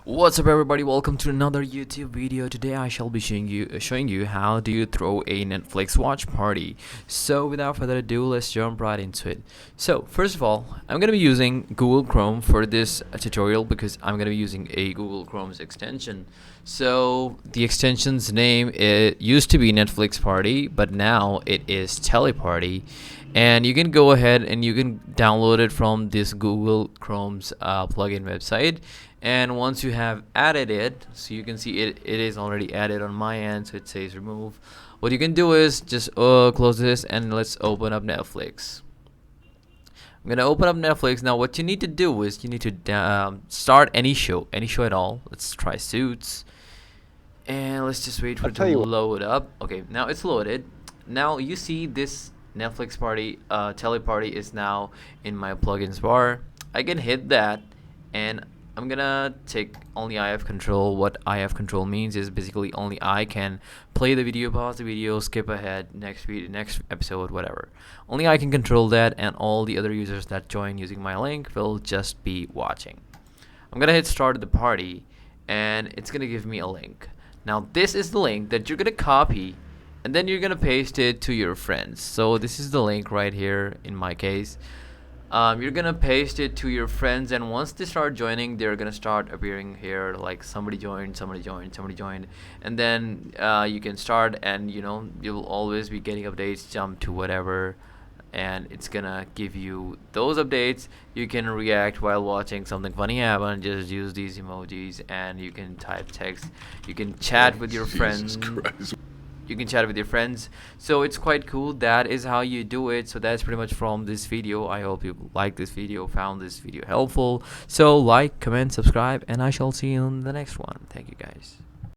What's up, everybody? Welcome to another YouTube video. Today I shall be showing you how do you throw a Netflix watch party. So without further ado, let's jump right into it. So first of all, I'm gonna be using Google Chrome for this tutorial because I'm gonna be using a Google Chrome's extension. So the extension's name, it used to be Netflix Party, but now it is Teleparty. And you can go ahead and you can download it from this Google Chrome's plugin website. And once you have added it, so you can see it is already added on my end, so it says remove. What you can do is just close this and let's open up Netflix. I'm gonna open up Netflix. Now what you need to do is you need to start any show at all. Let's try Suits, and let's just wait for it to load up. Okay, now it's loaded. Now you see this Netflix party, Teleparty is now in my plugins bar. I can hit that, and I'm gonna take only I have control. What I have control means is basically only I can play the video, pause the video, skip ahead, next episode, whatever. Only I can control that, and all the other users that join using my link will just be watching. I'm gonna hit start the party, and it's gonna give me a link. Now this is the link that you're gonna copy, and then you're gonna paste it to your friends. So this is the link right here in my case. You're gonna paste it to your friends, and once they start joining, they're gonna start appearing here like somebody joined, somebody joined, somebody joined, and then you can start, and you'll always be getting updates. Jump to whatever, and it's gonna give you those updates. You can react while watching something funny happen. Just use these emojis, and you can type text. You can chat with your friends. You can chat with your friends, so it's quite cool. That is how you do it. So that's pretty much from this video. I hope you liked this video, found this video helpful. So like, comment, subscribe, and I shall see you in the next one. Thank you guys.